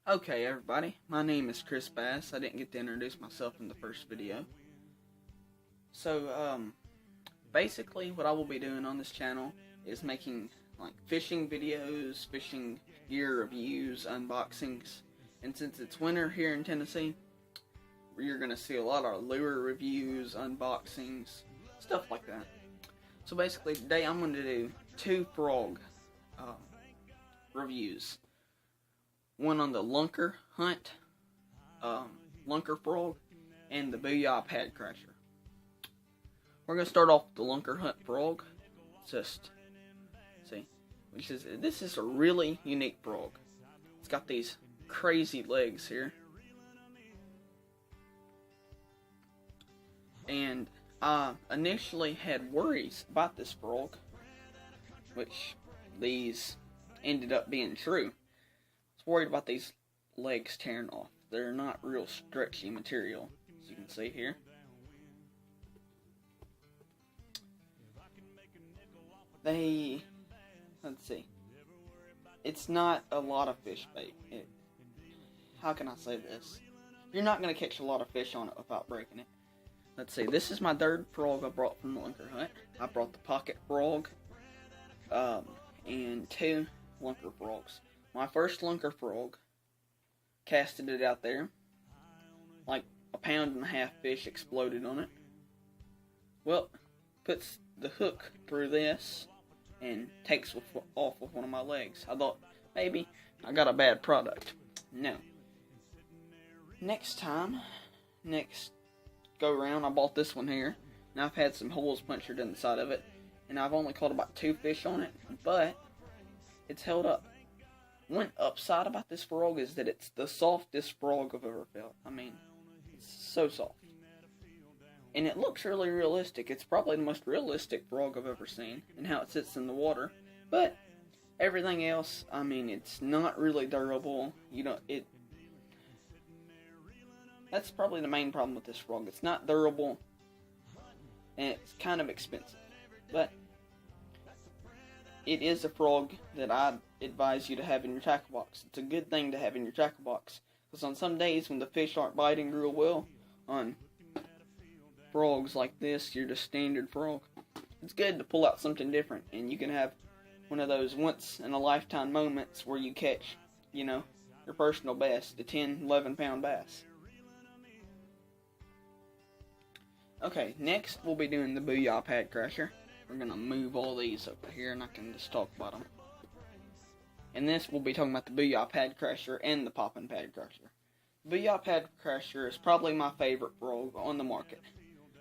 Okay, everybody, my name is Chris Bass. I didn't get to introduce myself in the first video. So, basically what I will be doing on this channel is making, like, fishing videos, fishing gear reviews, unboxings. And since it's winter here in Tennessee, you're going to see a lot of lure reviews, unboxings, stuff like that. So basically, today I'm going to do two frog reviews. One on the Lunkerhunt lunker frog and the Booyah pad crasher. We're gonna start off with the Lunkerhunt frog. Just see, this is a really unique frog. It's got these crazy legs here, and I initially had worries about this frog, which these ended up being true. Worried about these legs tearing off. They're not real stretchy material, as you can see here. Let's see. It's not a lot of fish bait. How can I say this? You're not going to catch a lot of fish on it without breaking it. Let's see. This is my third frog I brought from the Lunkerhunt. I brought the pocket frog and two lunker frogs. My first lunker frog, casted it out there, like 1.5 pound fish exploded on it. Well, puts the hook through this and takes off with one of my legs. I thought maybe I got a bad product. No. Next go around, I bought this one here. Now I've had some holes punctured in the side of it, and I've only caught about 2 fish on it, but it's held up. One upside about this frog is that it's the softest frog I've ever felt. I mean, it's so soft. And it looks really realistic. It's probably the most realistic frog I've ever seen in how it sits in the water. But everything else, I mean, it's not really durable. That's probably the main problem with this frog. It's not durable, and it's kind of expensive. But it is a frog that I'd advise you to have in your tackle box. It's a good thing to have in your tackle box, because on some days when the fish aren't biting real well, on frogs like this, you're just standard frog, it's good to pull out something different, and you can have one of those once-in-a-lifetime moments where you catch, your personal best, the 10, 11 pound bass. Okay, next we'll be doing the Booyah pad crasher. We're going to move all these over here, and I can just talk about them. And this, we'll be talking about the Booyah pad crasher and the poppin' pad crasher. The Booyah pad crasher is probably my favorite frog on the market.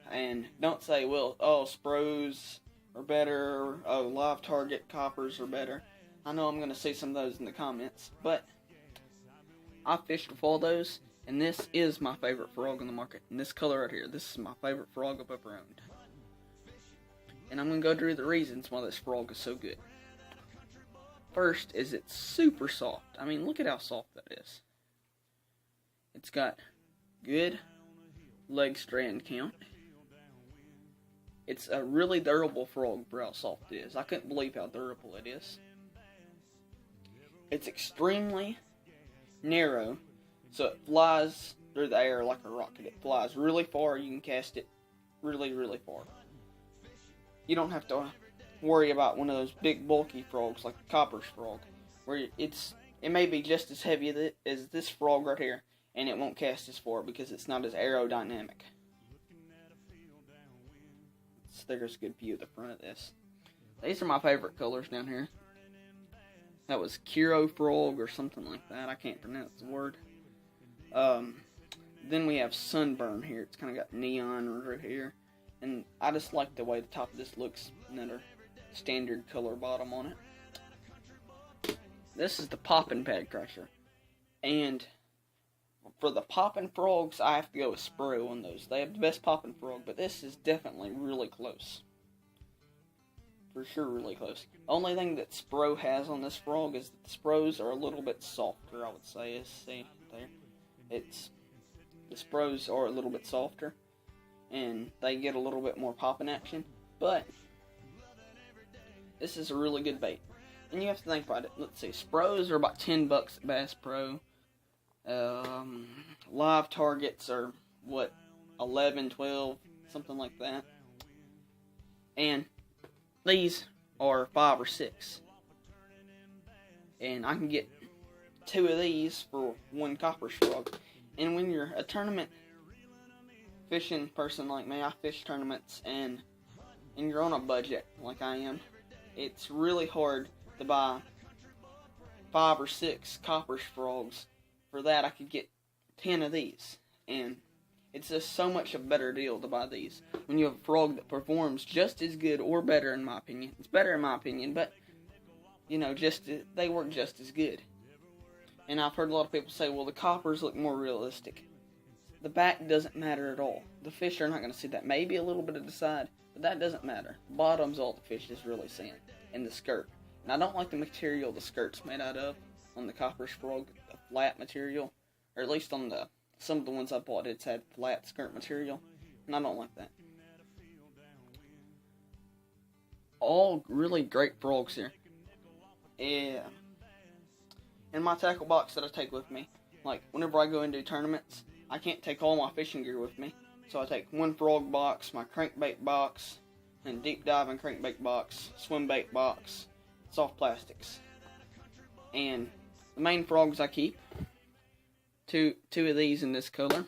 And don't say, well, Spros are better, or live target coppers are better. I know I'm going to see some of those in the comments, but I fished with all those, and this is my favorite frog on the market. And this color right here, this is my favorite frog I've ever owned. And I'm going to go through the reasons why this frog is so good. First is it's super soft. I mean, look at how soft that is. It's got good leg strand count. It's a really durable frog for how soft it is. I couldn't believe how durable it is. It's extremely narrow, so it flies through the air like a rocket. It flies really far. You can cast it really, really far. You don't have to worry about one of those big bulky frogs like the copper's frog, where it may be just as heavy as this frog right here, and it won't cast as far because it's not as aerodynamic. So there's a good view of the front of this. These are my favorite colors down here. That was Kiro frog or something like that. I can't pronounce the word. Then we have sunburn here. It's kind of got neon right here. And I just like the way the top of this looks, another standard color bottom on it. This is the poppin' pad crasher. And for the poppin' frogs, I have to go with Spro on those. They have the best poppin' frog, but this is definitely really close. For sure really close. The only thing that Spro has on this frog is that the Spros are a little bit softer, I would say. See, there. The Spros are a little bit softer, and they get a little bit more popping action, but this is a really good bait. And you have to think about it. Let's see, Spros are about $10 at Bass Pro. Live targets are, 11, 12, something like that. And these are 5 or 6. And I can get 2 of these for 1 copper frog. And when you're a tournament fishing person like me, I fish tournaments, and you're on a budget like I am, it's really hard to buy 5 or 6 copper frogs. For that, I could get 10 of these, and it's just so much a better deal to buy these when you have a frog that performs just as good or better, in my opinion. It's better in my opinion, but they work just as good. And I've heard a lot of people say, well, the coppers look more realistic. The back doesn't matter at all. The fish are not going to see that. Maybe a little bit of the side, but that doesn't matter. The bottom's all the fish is really seeing, and the skirt. And I don't like the material the skirt's made out of on the copper frog, the flat material, or at least on some of the ones I bought, it's had flat skirt material, and I don't like that. All really great frogs here. Yeah. In my tackle box that I take with me, like whenever I go into tournaments, I can't take all my fishing gear with me, so I take 1 frog box, my crankbait box, and deep diving crankbait box, swim bait box, soft plastics. And the main frogs I keep, two of these in this color,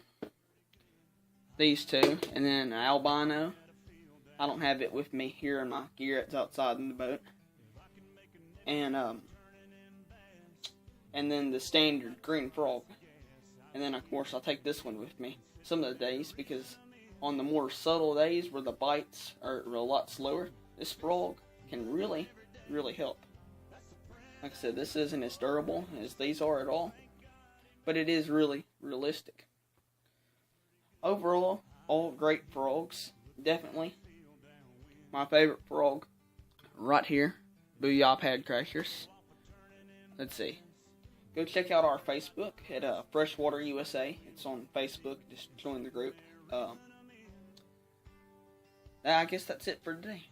these 2, and then an albino. I don't have it with me here in my gear, it's outside in the boat. And then the standard green frog. And then of course I'll take this one with me some of the days, because on the more subtle days where the bites are a lot slower, this frog can really, really help. Like I said, this isn't as durable as these are at all, but it is really realistic. Overall, all great frogs. Definitely my favorite frog right here, Booyah Pad Crashers. Let's see. Go check out our Facebook at Freshwater USA. It's on Facebook. Just join the group. I guess that's it for today.